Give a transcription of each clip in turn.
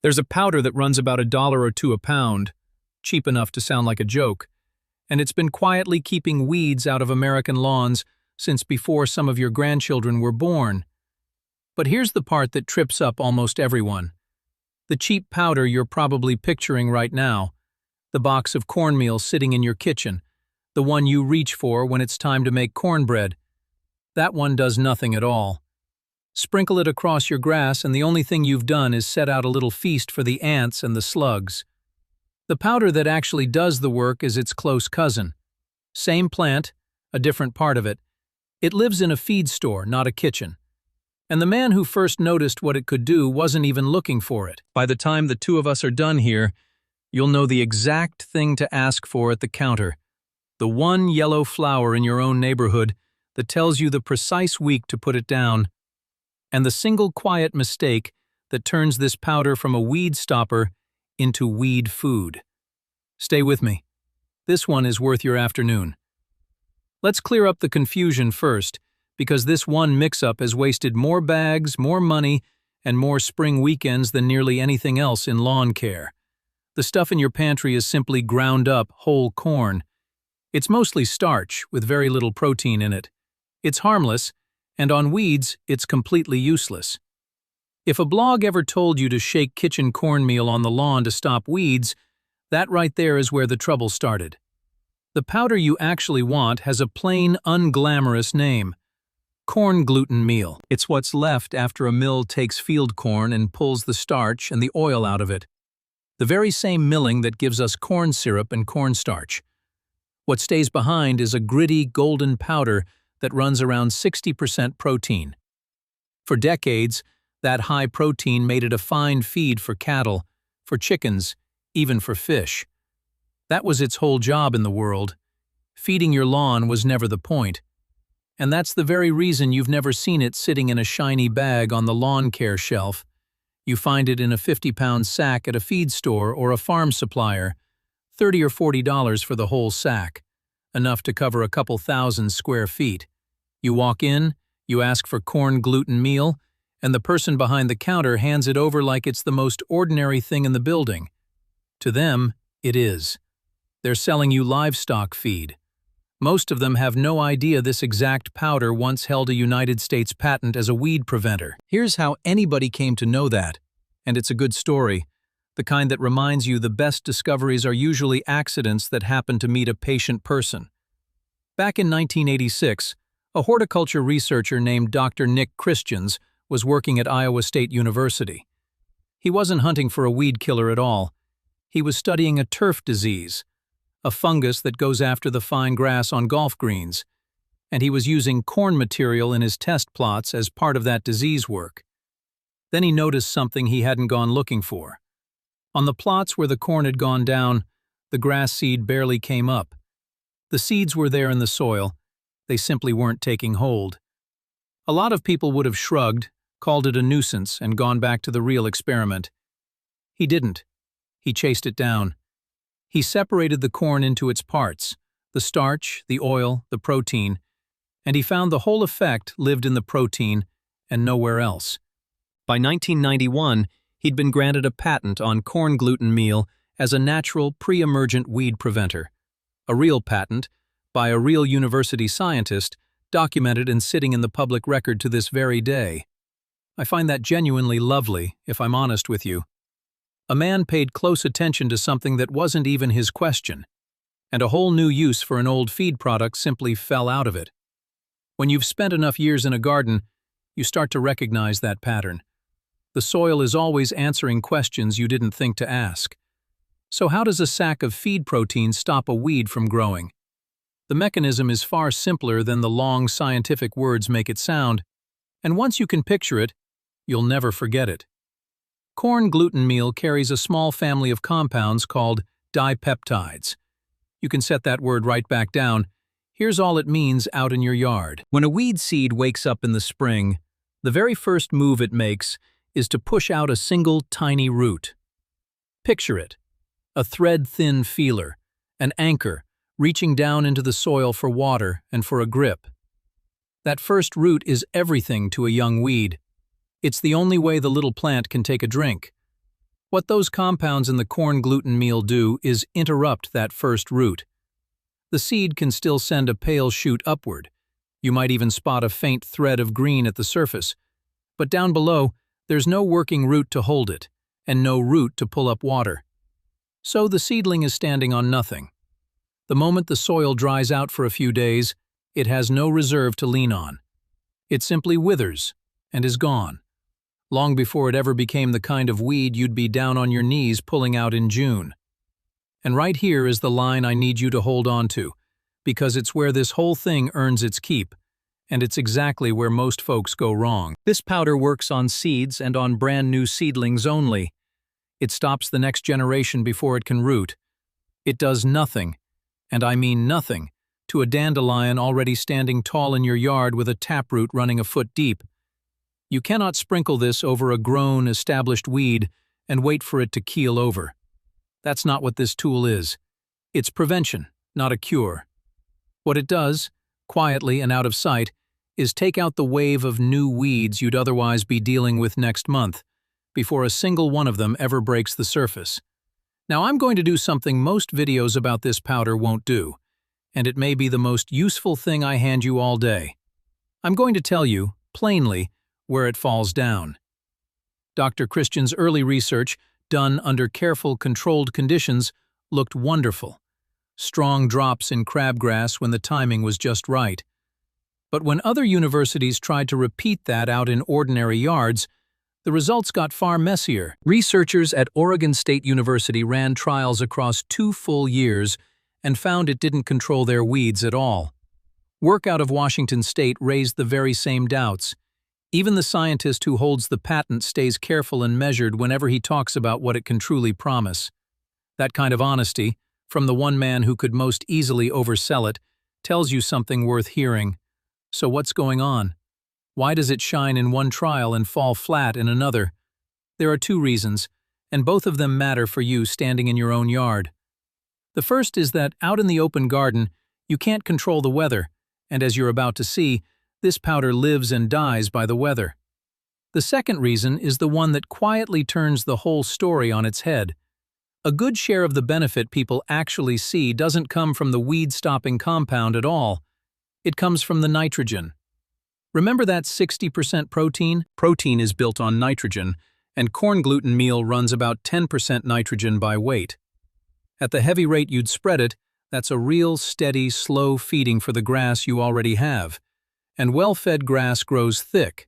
There's a powder that runs about $1 or $2 a pound, cheap enough to sound like a joke, and it's been quietly keeping weeds out of American lawns since before some of your grandchildren were born. But here's the part that trips up almost everyone. The cheap powder you're probably picturing right now, the box of cornmeal sitting in your kitchen, the one you reach for when it's time to make cornbread. That one does nothing at all. Sprinkle it across your grass and the only thing you've done is set out a little feast for the ants and the slugs. The powder that actually does the work is its close cousin. Same plant, a different part of it. It lives in a feed store, not a kitchen. And the man who first noticed what it could do wasn't even looking for it. By the time the two of us are done here, you'll know the exact thing to ask for at the counter. The one yellow flower in your own neighborhood that tells you the precise week to put it down. And the single quiet mistake that turns this powder from a weed stopper into weed food. Stay with me. This one is worth your afternoon. Let's clear up the confusion first, because this one mix-up has wasted more bags, more money, and more spring weekends than nearly anything else in lawn care. The stuff in your pantry is simply ground up whole corn. It's mostly starch with very little protein in it. It's harmless, and on weeds, it's completely useless. If a blog ever told you to shake kitchen cornmeal on the lawn to stop weeds, that right there is where the trouble started. The powder you actually want has a plain, unglamorous name: corn gluten meal. It's what's left after a mill takes field corn and pulls the starch and the oil out of it. The very same milling that gives us corn syrup and cornstarch. What stays behind is a gritty, golden powder that runs around 60% protein. For decades, that high protein made it a fine feed for cattle, for chickens, even for fish. That was its whole job in the world. Feeding your lawn was never the point. And that's the very reason you've never seen it sitting in a shiny bag on the lawn care shelf. You find it in a 50-pound sack at a feed store or a farm supplier, $30 or $40 for the whole sack, enough to cover a couple thousand square feet. You walk in, you ask for corn gluten meal, and the person behind the counter hands it over like it's the most ordinary thing in the building. To them, it is. They're selling you livestock feed. Most of them have no idea this exact powder once held a United States patent as a weed preventer. Here's how anybody came to know that, and it's a good story, the kind that reminds you the best discoveries are usually accidents that happen to meet a patient person. Back in 1986, a horticulture researcher named Dr. Nick Christians was working at Iowa State University. He wasn't hunting for a weed killer at all. He was studying a turf disease, a fungus that goes after the fine grass on golf greens, and he was using corn material in his test plots as part of that disease work. Then he noticed something he hadn't gone looking for. On the plots where the corn had gone down, the grass seed barely came up. The seeds were there in the soil, they simply weren't taking hold. A lot of people would have shrugged, called it a nuisance, and gone back to the real experiment. He didn't. He chased it down. He separated the corn into its parts, the starch, the oil, the protein, and he found the whole effect lived in the protein and nowhere else. By 1991, he'd been granted a patent on corn gluten meal as a natural pre-emergent weed preventer. A real patent, by a real university scientist, documented and sitting in the public record to this very day. I find that genuinely lovely, if I'm honest with you. A man paid close attention to something that wasn't even his question, and a whole new use for an old feed product simply fell out of it. When you've spent enough years in a garden, you start to recognize that pattern. The soil is always answering questions you didn't think to ask. So how does a sack of feed protein stop a weed from growing? The mechanism is far simpler than the long scientific words make it sound, and once you can picture it, you'll never forget it. Corn gluten meal carries a small family of compounds called dipeptides. You can set that word right back down. Here's all it means out in your yard. When a weed seed wakes up in the spring, the very first move it makes is to push out a single tiny root. Picture it. A thread-thin feeler, an anchor, reaching down into the soil for water and for a grip. That first root is everything to a young weed. It's the only way the little plant can take a drink. What those compounds in the corn gluten meal do is interrupt that first root. The seed can still send a pale shoot upward. You might even spot a faint thread of green at the surface. But down below, there's no working root to hold it, and no root to pull up water. So the seedling is standing on nothing. The moment the soil dries out for a few days, it has no reserve to lean on. It simply withers and is gone, long before it ever became the kind of weed you'd be down on your knees pulling out in June. And right here is the line I need you to hold on to, because it's where this whole thing earns its keep, and it's exactly where most folks go wrong. This powder works on seeds and on brand new seedlings only. It stops the next generation before it can root. It does nothing, and I mean nothing, to a dandelion already standing tall in your yard with a taproot running a foot deep. You cannot sprinkle this over a grown, established weed and wait for it to keel over. That's not what this tool is. It's prevention, not a cure. What it does, quietly and out of sight, is take out the wave of new weeds you'd otherwise be dealing with next month, before a single one of them ever breaks the surface. Now I'm going to do something most videos about this powder won't do, and it may be the most useful thing I hand you all day. I'm going to tell you, plainly, where it falls down. Dr. Christian's early research, done under careful, controlled conditions, looked wonderful. Strong drops in crabgrass when the timing was just right. But when other universities tried to repeat that out in ordinary yards, the results got far messier. Researchers at Oregon State University ran trials across 2 full years and found it didn't control their weeds at all. Work out of Washington State raised the very same doubts. Even the scientist who holds the patent stays careful and measured whenever he talks about what it can truly promise. That kind of honesty, from the one man who could most easily oversell it, tells you something worth hearing. So what's going on? Why does it shine in one trial and fall flat in another? There are 2 reasons, and both of them matter for you standing in your own yard. The first is that out in the open garden, you can't control the weather, and as you're about to see, this powder lives and dies by the weather. The second reason is the one that quietly turns the whole story on its head. A good share of the benefit people actually see doesn't come from the weed-stopping compound at all. It comes from the nitrogen. Remember that 60% protein? Protein is built on nitrogen, and corn gluten meal runs about 10% nitrogen by weight. At the heavy rate you'd spread it, that's a real, steady, slow feeding for the grass you already have. And well-fed grass grows thick.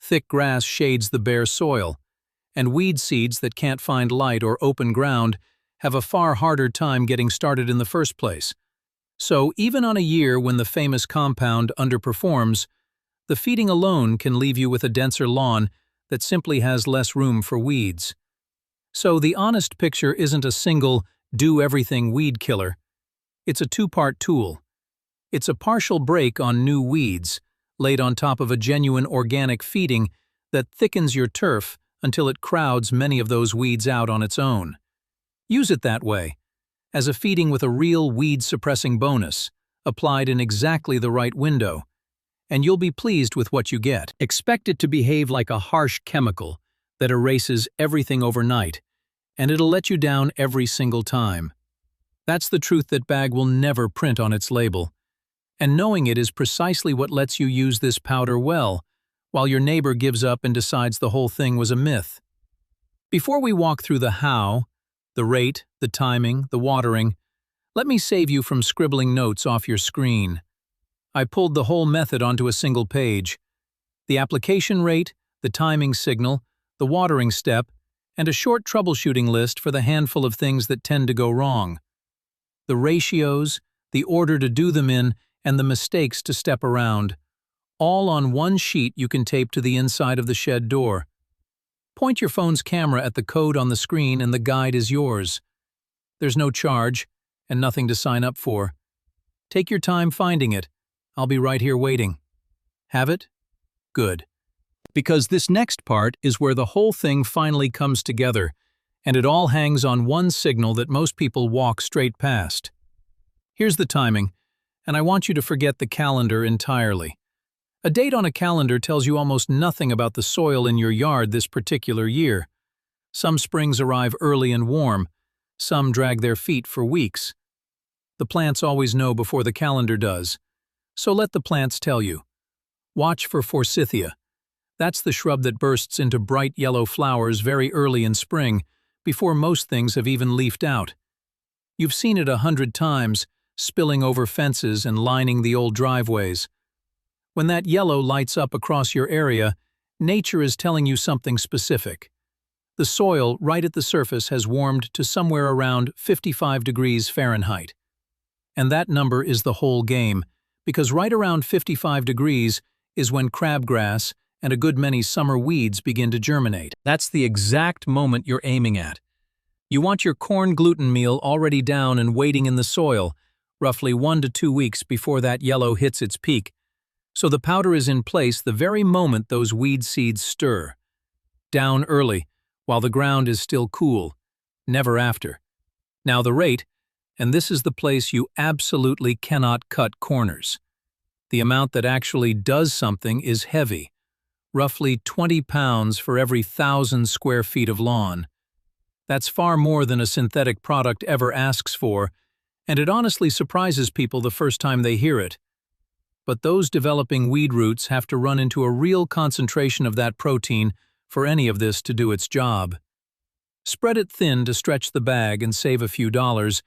Thick grass shades the bare soil, and weed seeds that can't find light or open ground have a far harder time getting started in the first place. So even on a year when the famous compound underperforms, the feeding alone can leave you with a denser lawn that simply has less room for weeds. So the honest picture isn't a single, do-everything weed killer. It's a 2-part tool. It's a partial break on new weeds, laid on top of a genuine organic feeding that thickens your turf until it crowds many of those weeds out on its own. Use it that way, as a feeding with a real weed-suppressing bonus, applied in exactly the right window, and you'll be pleased with what you get. Expect it to behave like a harsh chemical that erases everything overnight, and it'll let you down every single time. That's the truth that bag will never print on its label. And knowing it is precisely what lets you use this powder well, while your neighbor gives up and decides the whole thing was a myth. Before we walk through the how, the rate, the timing, the watering, let me save you from scribbling notes off your screen. I pulled the whole method onto a single page. The application rate, the timing signal, the watering step, and a short troubleshooting list for the handful of things that tend to go wrong. The ratios, the order to do them in, and the mistakes to step around, all on one sheet you can tape to the inside of the shed door. Point your phone's camera at the code on the screen and the guide is yours. There's no charge, and nothing to sign up for. Take your time finding it. I'll be right here waiting. Have it? Good. Because this next part is where the whole thing finally comes together, and it all hangs on one signal that most people walk straight past. Here's the timing, and I want you to forget the calendar entirely. A date on a calendar tells you almost nothing about the soil in your yard this particular year. Some springs arrive early and warm, some drag their feet for weeks. The plants always know before the calendar does, so let the plants tell you. Watch for forsythia. That's the shrub that bursts into bright yellow flowers very early in spring, before most things have even leafed out. You've seen it 100 times, spilling over fences and lining the old driveways. When that yellow lights up across your area, nature is telling you something specific. The soil right at the surface has warmed to somewhere around 55 degrees Fahrenheit. And that number is the whole game, because right around 55 degrees is when crabgrass and a good many summer weeds begin to germinate. That's the exact moment you're aiming at. You want your corn gluten meal already down and waiting in the soil, roughly 1 to 2 weeks before that yellow hits its peak, so the powder is in place the very moment those weed seeds stir. Down early, while the ground is still cool, never after. Now the rate, and this is the place you absolutely cannot cut corners. The amount that actually does something is heavy, roughly 20 pounds for every 1,000 square feet of lawn. That's far more than a synthetic product ever asks for, and it honestly surprises people the first time they hear it. But those developing weed roots have to run into a real concentration of that protein for any of this to do its job. Spread it thin to stretch the bag and save a few dollars,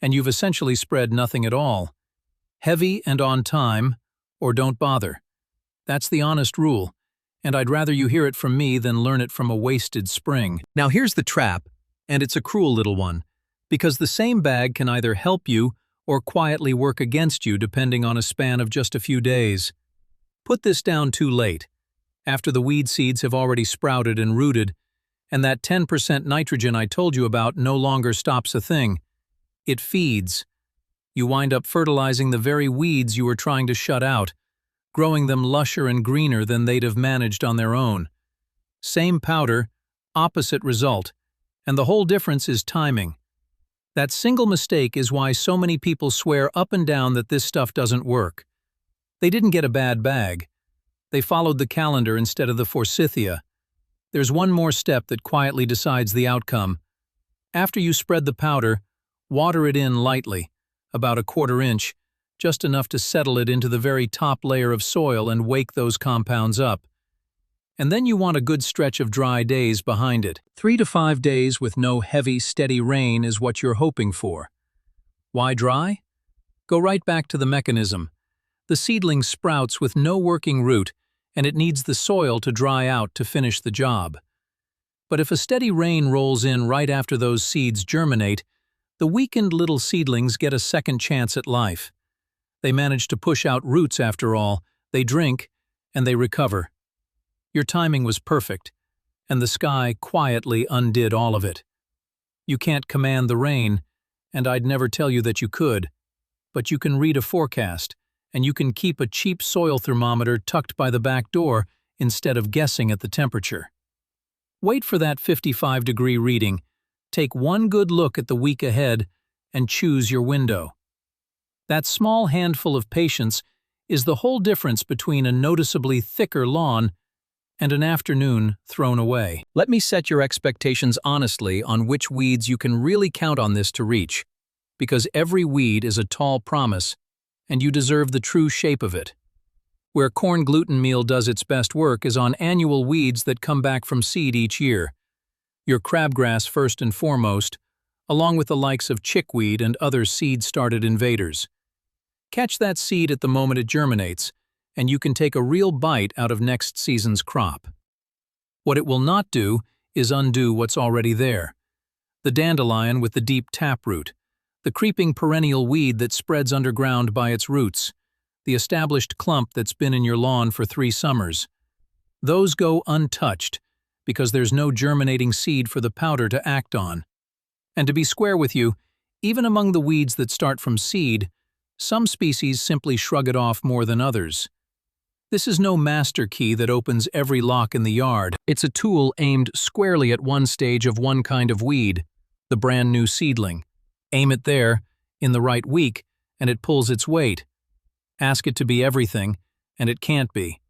and you've essentially spread nothing at all. Heavy and on time, or don't bother. That's the honest rule, and I'd rather you hear it from me than learn it from a wasted spring. Now here's the trap, and it's a cruel little one, because the same bag can either help you or quietly work against you depending on a span of just a few days. Put this down too late, after the weed seeds have already sprouted and rooted, and that 10% nitrogen I told you about no longer stops a thing. It feeds. You wind up fertilizing the very weeds you were trying to shut out, growing them lusher and greener than they'd have managed on their own. Same powder, opposite result, and the whole difference is timing. That single mistake is why so many people swear up and down that this stuff doesn't work. They didn't get a bad bag. They followed the calendar instead of the forsythia. There's one more step that quietly decides the outcome. After you spread the powder, water it in lightly, about 1/4 inch, just enough to settle it into the very top layer of soil and wake those compounds up. And then you want a good stretch of dry days behind it. 3 to 5 days with no heavy, steady rain is what you're hoping for. Why dry? Go right back to the mechanism. The seedling sprouts with no working root, and it needs the soil to dry out to finish the job. But if a steady rain rolls in right after those seeds germinate, the weakened little seedlings get a second chance at life. They manage to push out roots after all, they drink, and they recover. Your timing was perfect, and the sky quietly undid all of it. You can't command the rain, and I'd never tell you that you could, but you can read a forecast, and you can keep a cheap soil thermometer tucked by the back door instead of guessing at the temperature. Wait for that 55-degree reading, take one good look at the week ahead, and choose your window. That small handful of patience is the whole difference between a noticeably thicker lawn and an afternoon thrown away. Let me set your expectations honestly on which weeds you can really count on this to reach, because every weed is a tall promise, and you deserve the true shape of it. Where corn gluten meal does its best work is on annual weeds that come back from seed each year. Your crabgrass first and foremost, along with the likes of chickweed and other seed-started invaders. Catch that seed at the moment it germinates, and you can take a real bite out of next season's crop. What it will not do is undo what's already there. The dandelion with the deep taproot, the creeping perennial weed that spreads underground by its roots, the established clump that's been in your lawn for 3 summers. Those go untouched because there's no germinating seed for the powder to act on. And to be square with you, even among the weeds that start from seed, some species simply shrug it off more than others. This is no master key that opens every lock in the yard. It's a tool aimed squarely at one stage of one kind of weed, the brand new seedling. Aim it there, in the right week, and it pulls its weight. Ask it to be everything, and it can't be.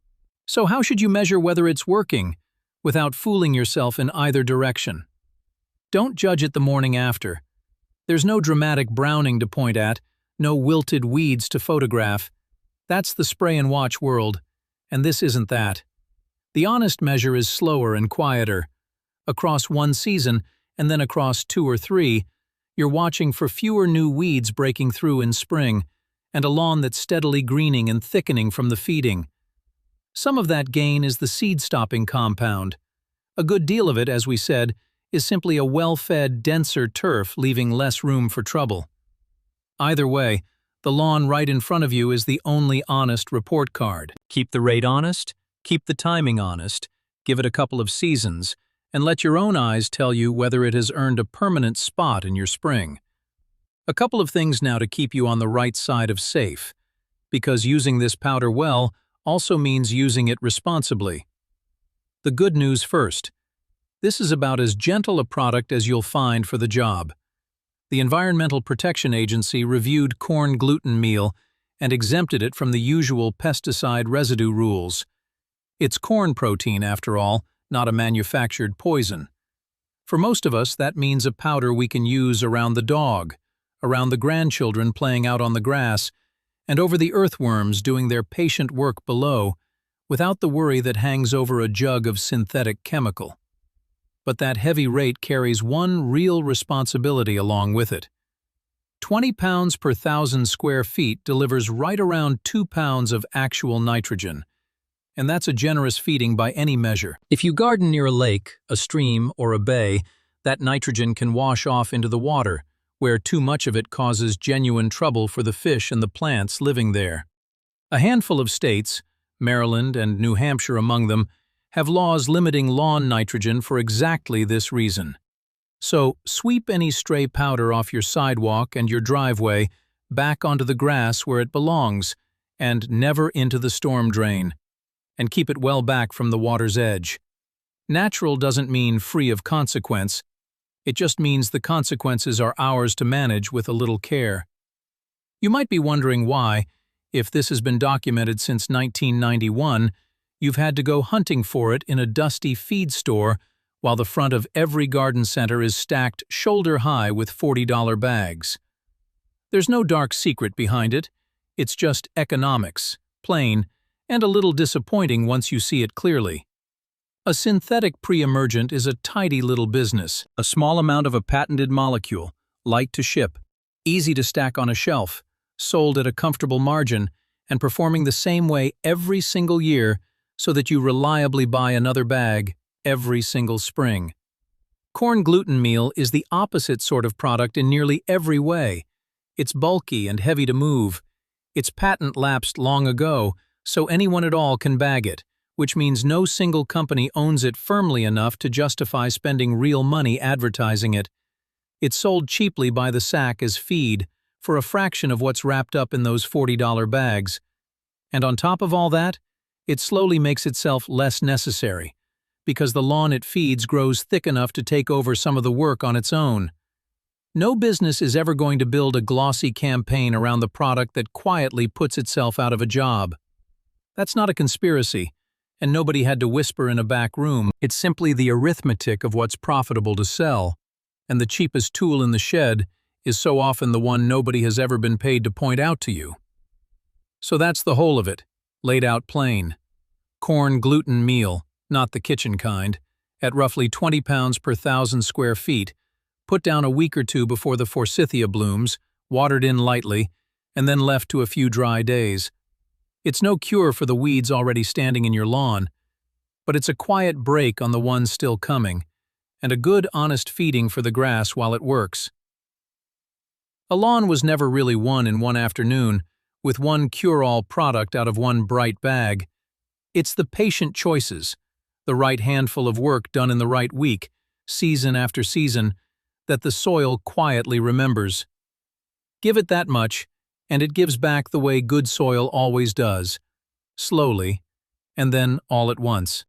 So how should you measure whether it's working, without fooling yourself in either direction? Don't judge it the morning after. There's no dramatic browning to point at, no wilted weeds to photograph. That's the spray and watch world, and this isn't that. The honest measure is slower and quieter. Across one season, and then across 2 or 3, you're watching for fewer new weeds breaking through in spring, and a lawn that's steadily greening and thickening from the feeding. Some of that gain is the seed-stopping compound. A good deal of it, as we said, is simply a well-fed, denser turf leaving less room for trouble. Either way, the lawn right in front of you is the only honest report card. Keep the rate honest, keep the timing honest, give it a couple of seasons, and let your own eyes tell you whether it has earned a permanent spot in your spring. A couple of things now to keep you on the right side of safe, because using this powder well also means using it responsibly. The good news first. This is about as gentle a product as you'll find for the job. The Environmental Protection Agency reviewed corn gluten meal and exempted it from the usual pesticide residue rules. It's corn protein, after all, not a manufactured poison. For most of us, that means a powder we can use around the dog, around the grandchildren playing out on the grass, and over the earthworms doing their patient work below, without the worry that hangs over a jug of synthetic chemical. But that heavy rate carries one real responsibility along with it. 20 pounds per 1,000 square feet delivers right around 2 pounds of actual nitrogen, and that's a generous feeding by any measure. If you garden near a lake, a stream, or a bay, that nitrogen can wash off into the water, where too much of it causes genuine trouble for the fish and the plants living there. A handful of states, Maryland and New Hampshire among them, have laws limiting lawn nitrogen for exactly this reason. So sweep any stray powder off your sidewalk and your driveway back onto the grass where it belongs, and never into the storm drain. And keep it well back from the water's edge. Natural doesn't mean free of consequence. It just means the consequences are ours to manage with a little care. You might be wondering why, if this has been documented since 1991, you've had to go hunting for it in a dusty feed store while the front of every garden center is stacked shoulder-high with $40 bags. There's no dark secret behind it. It's just economics, plain, and a little disappointing once you see it clearly. A synthetic pre-emergent is a tidy little business, a small amount of a patented molecule, light to ship, easy to stack on a shelf, sold at a comfortable margin, and performing the same way every single year so that you reliably buy another bag every single spring. Corn gluten meal is the opposite sort of product in nearly every way. It's bulky and heavy to move. Its patent lapsed long ago, so anyone at all can bag it, which means no single company owns it firmly enough to justify spending real money advertising it. It's sold cheaply by the sack as feed, for a fraction of what's wrapped up in those $40 bags. And on top of all that, it slowly makes itself less necessary, because the lawn it feeds grows thick enough to take over some of the work on its own. No business is ever going to build a glossy campaign around the product that quietly puts itself out of a job. That's not a conspiracy, and nobody had to whisper in a back room. It's simply the arithmetic of what's profitable to sell, and the cheapest tool in the shed is so often the one nobody has ever been paid to point out to you. So that's the whole of it, laid out plain. Corn gluten meal, not the kitchen kind, at roughly 20 pounds per 1,000 square feet, put down a week or two before the forsythia blooms, watered in lightly, and then left to a few dry days. It's no cure for the weeds already standing in your lawn, but it's a quiet break on the ones still coming, and a good honest feeding for the grass while it works. A lawn was never really won in one afternoon, with one cure-all product out of one bright bag. It's the patient choices, the right handful of work done in the right week, season after season, that the soil quietly remembers. Give it that much, and it gives back the way good soil always does, slowly, and then all at once.